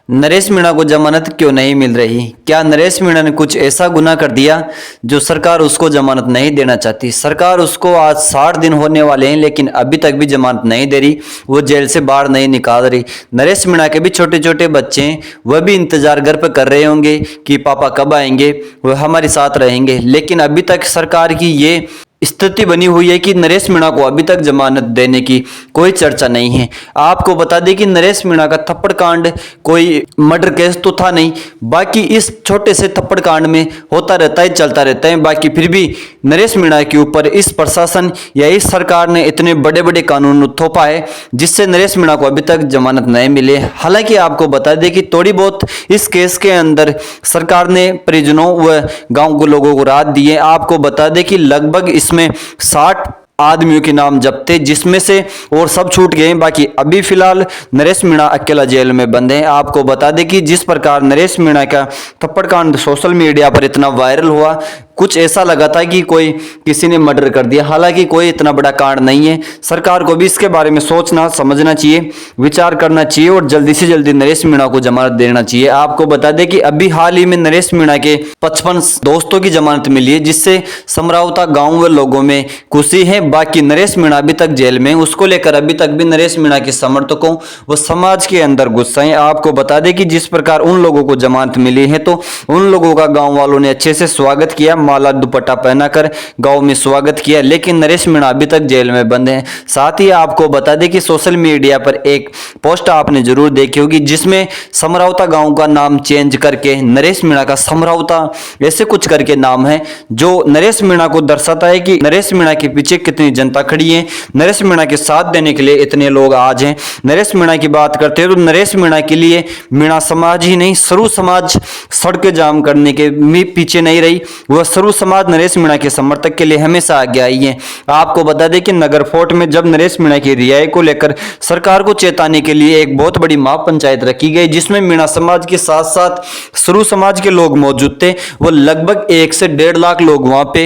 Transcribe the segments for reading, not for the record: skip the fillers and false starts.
नरेश मीणा को जमानत क्यों नहीं मिल रही? क्या नरेश मीणा ने कुछ ऐसा गुनाह कर दिया जो सरकार उसको जमानत नहीं देना चाहती? सरकार उसको आज 60 दिन होने वाले हैं लेकिन अभी तक भी जमानत नहीं दे रही, वो जेल से बाहर नहीं निकाल रही। नरेश मीणा के भी छोटे छोटे बच्चे हैं, वह भी इंतजार घर पर कर रहे होंगे कि पापा कब आएंगे, वह हमारे साथ रहेंगे। लेकिन अभी तक सरकार की ये स्थिति बनी हुई है कि नरेश मीणा को अभी तक जमानत देने की कोई चर्चा नहीं है। आपको बता दें कि नरेश मीणा का थप्पड़ कांड कोई मर्डर केस तो था नहीं, बाकी इस छोटे से थप्पड़ कांड में होता रहता है, चलता रहता है। बाकी फिर भी नरेश मीणा के ऊपर इस प्रशासन या इस सरकार ने इतने बड़े बड़े कानून थोपा है जिससे नरेश मीणा को अभी तक जमानत नहीं मिले। हालांकि आपको बता दें कि थोड़ी बहुत इस केस के अंदर सरकार ने परिजनों व गांव के लोगों को राहत दी है। आपको बता दें कि लगभग इसमें 60 आदमियों के नाम जब्त थे, जिसमें से और सब छूट गए। बाकी अभी फिलहाल नरेश मीणा अकेला जेल में बंद है। आपको बता दें कि जिस प्रकार नरेश मीणा का थप्पड़ कांड सोशल मीडिया पर इतना वायरल हुआ, कुछ ऐसा लगा था कि कोई किसी ने मर्डर कर दिया। हालांकि कोई इतना बड़ा कांड नहीं है। सरकार को भी इसके बारे में सोचना समझना चाहिए, विचार करना चाहिए और जल्दी से जल्दी नरेश मीणा को जमानत देना चाहिए। आपको बता दें कि अभी हाल ही में नरेश मीणा के 55 दोस्तों की जमानत मिली है, जिससे समरावता गांव व लोगों में खुशी है। बाकी नरेश मीणा अभी तक जेल में, उसको लेकर अभी तक भी नरेश मीणा के समर्थकों व समाज के अंदर गुस्सा है। आपको बता दें कि जिस प्रकार उन लोगों को जमानत मिली है तो उन लोगों का गांव वालों ने अच्छे से स्वागत किया, माला दुपट्टा पहनाकर गांव में स्वागत किया। लेकिन नरेश मीणा अभी तक जेल में बंद है। साथ ही आपको बता दें कि सोशल मीडिया पर एक पोस्ट आपने जरूर देखी होगी जिसमें समरावता गांव का नाम चेंज करके नरेश मीणा का समरावता ऐसे कुछ करके नाम है, जो नरेश मीणा को दर्शाता है कि नरेश मीणा के पीछे कितनी जनता खड़ी है, नरेश मीणा के साथ देने के लिए इतने लोग आज हैं। नरेश मीणा की बात करते हैं तो नरेश मीणा के लिए मीणा समाज ही नहीं, सरू समाज सड़कें जाम करने के पीछे नहीं रही। वह सरू समाज नरेश मीणा के समर्थक के लिए हमेशा आगे आई है। आपको बता दें कि नगर फोर्ट में जब नरेश मीणा की रिहाई को लेकर सरकार को चेताने के लिए एक बहुत बड़ी महापंचायत रखी गई, जिसमें मीणा समाज के साथ साथ सरू समाज के लोग मौजूद थे। वो लगभग 1 से 1.5 लाख लोग वहां पे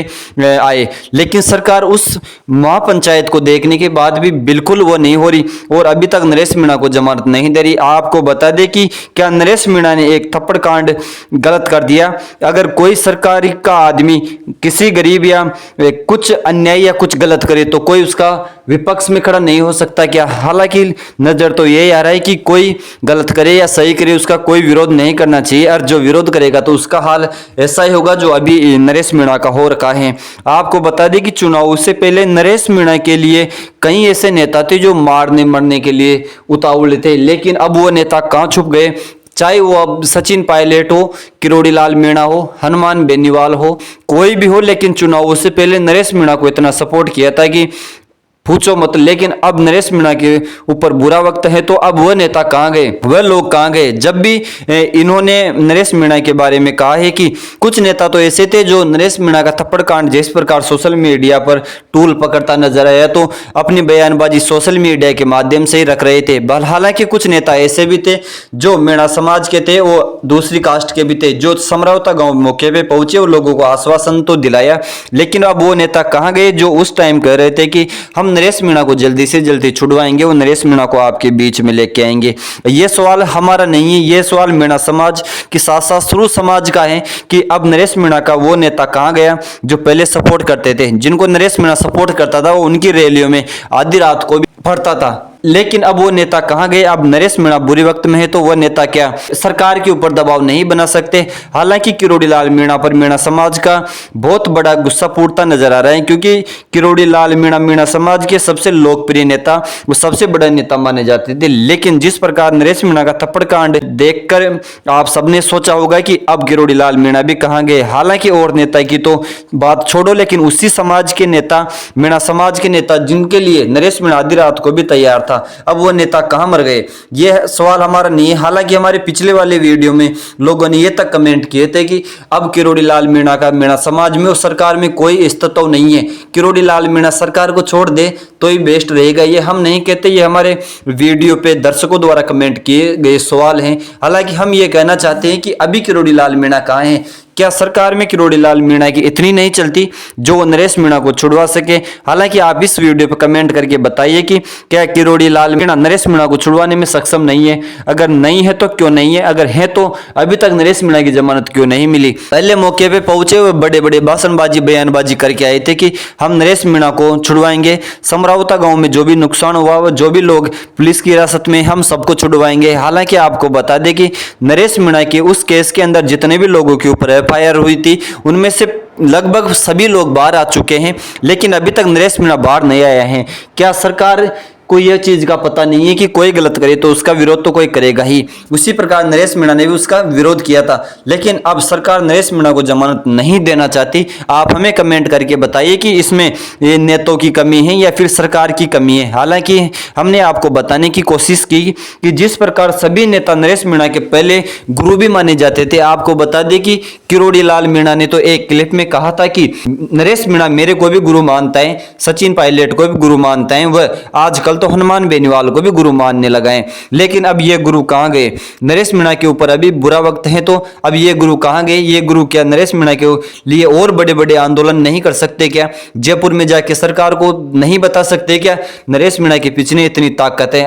आए, लेकिन सरकार उस महापंचायत को देखने के बाद भी बिल्कुल वो नहीं हो रही और अभी तक नरेश मीणा को जमानत नहीं दे रही। आपको बता दें कि क्या नरेश मीणा ने एक थप्पड़ कांड गलत कर दिया? अगर कोई सरकारी का आदमी किसी गरीब या कुछ अन्याय या कुछ गलत करे तो कोई उसका विपक्ष में खड़ा नहीं हो सकता क्या? हालांकि नजर तो यही आ रहा है कि कोई गलत करे या सही करे उसका कोई विरोध नहीं करना चाहिए, और जो विरोध करेगा तो उसका हाल ऐसा ही होगा जो अभी नरेश मीणा का हो रखा है। आपको बता दें कि चुनाव से पहले नरेश मीणा के लिए कई ऐसे नेता थे जो मारने मरने के लिए उतावले थे, लेकिन अब वो नेता कहां छुप गए? चाहे वो अब सचिन पायलट हो, किरोड़ी लाल मीणा हो, हनुमान बेनीवाल हो, कोई भी हो, लेकिन चुनावों से पहले नरेश मीणा को इतना सपोर्ट किया था कि पूछो मत। लेकिन अब नरेश मीणा के ऊपर बुरा वक्त है तो अब वह नेता कहां गए, वह लोग कहां गए? जब भी इन्होंने नरेश मीणा के बारे में कहा है कि कुछ नेता तो ऐसे थे जो नरेश मीणा का थप्पड़ कांड जिस प्रकार सोशल मीडिया पर टूल पकड़ता नजर आया तो अपनी बयानबाजी सोशल मीडिया के माध्यम से ही रख रहे थे। हालांकि कुछ नेता ऐसे भी थे जो मीणा समाज के थे, वो दूसरी कास्ट के भी थे, जो समरावता गांव मौके पे पहुंचे और लोगों को आश्वासन तो दिलाया, लेकिन अब वो नेता कहां गए जो उस टाइम कह रहे थे कि हम नरेश मीणा को जल्दी से जल्दी छुड़वाएंगे और नरेश मीणा को आपके बीच में लेके आएंगे? ये सवाल हमारा नहीं है, ये सवाल मीणा समाज के साथ साथ सरू समाज का है कि अब नरेश मीणा का वो नेता कहां गया जो पहले सपोर्ट करते थे। जिनको नरेश मीणा सपोर्ट करता था वो उनकी रैलियों में आधी रात को भी भरता था, लेकिन अब वो नेता कहां गए? अब नरेश मीणा बुरे वक्त में है तो वह नेता क्या सरकार के ऊपर दबाव नहीं बना सकते? हालांकि किरोड़ी लाल मीणा पर मीणा समाज का बहुत बड़ा गुस्सा फूटता नजर आ रहा है, क्योंकि किरोड़ी लाल मीणा मीणा समाज के सबसे लोकप्रिय नेता, वो सबसे बड़ा नेता माने जाते थे। लेकिन जिस प्रकार नरेश मीणा का थप्पड़ कांड देखकर आप सबने सोचा होगा कि अब किरोड़ी लाल मीणा भी कहां गए। हालांकि और नेता की तो बात छोड़ो, लेकिन उसी समाज के नेता, मीणा समाज के नेता जिनके लिए नरेश मीणा आधी रात को भी तैयार था, अब वो नेता कहां मर गए? यह सवाल हमारा नहीं है। हालांकि हमारे पिछले वाले वीडियो में लोगों ने यह तक कमेंट किए थे कि अब किरोड़ी लाल मीणा का मीणा समाज में और सरकार में कोई अस्तित्व नहीं है, किरोड़ी लाल मीणा सरकार को छोड़ दे तो ही बेस्ट रहेगा। ये हम नहीं कहते, ये हमारे वीडियो पे दर्शकों द्वारा कमेंट किए गए सवाल हैं। हालांकि हम ये कहना चाहते हैं कि अभी किरोड़ी लाल मीणा कहां हैं? क्या सरकार में किरोड़ी लाल मीणा की इतनी नहीं चलती जो वो नरेश मीणा को छुड़वा सके? हालांकि आप इस वीडियो पर कमेंट करके बताइए कि क्या किरोड़ी लाल मीणा नरेश मीणा को छुड़वाने में सक्षम नहीं है? अगर नहीं है तो क्यों नहीं है? अगर है तो अभी तक नरेश मीणा की जमानत क्यों नहीं मिली? पहले मौके पे पहुंचे हुए बड़े बड़े भाषणबाजी बयानबाजी करके आए थे कि हम नरेश मीणा को छुड़वाएंगे, समरावता गांव में जो भी नुकसान हुआ, जो भी लोग पुलिस की हिरासत में, हम सबको छुड़वाएंगे। हालांकि आपको बता दें कि नरेश मीणा के उस केस के अंदर जितने भी लोगों के ऊपर एफआईआर हुई थी उनमें से लगभग सभी लोग बाहर आ चुके हैं, लेकिन अभी तक नरेश मीणा बाहर नहीं आया है। क्या सरकार को यह चीज का पता नहीं है कि कोई गलत करे तो उसका विरोध तो कोई करेगा ही? उसी प्रकार नरेश मीणा ने भी उसका विरोध किया था, लेकिन अब सरकार नरेश मीणा को जमानत नहीं देना चाहती। आप हमें कमेंट करके बताइए कि इसमें ये नेताओं की कमी है या फिर सरकार की कमी है। हालांकि हमने आपको बताने की कोशिश की कि जिस प्रकार सभी नेता नरेश मीणा के पहले गुरु भी माने जाते थे, आपको बता दें कि किरोड़ी लाल मीणा ने तो एक क्लिप में कहा था कि नरेश मीणा मेरे को भी गुरु मानता है, सचिन पायलट को भी गुरु मानता है, वह आजकल तो हनुमान बेनीवाल को भी गुरु मानने लगा है। लेकिन अब ये गुरु कहां गए? नरेश मीणा के ऊपर अभी बुरा वक्त है तो अब ये गुरु कहां गए? ये गुरु क्या नरेश मीणा के लिए और बड़े बड़े आंदोलन नहीं कर सकते क्या? जयपुर में जाके सरकार को नहीं बता सकते क्या नरेश मीणा के पीछे इतनी ताकत है?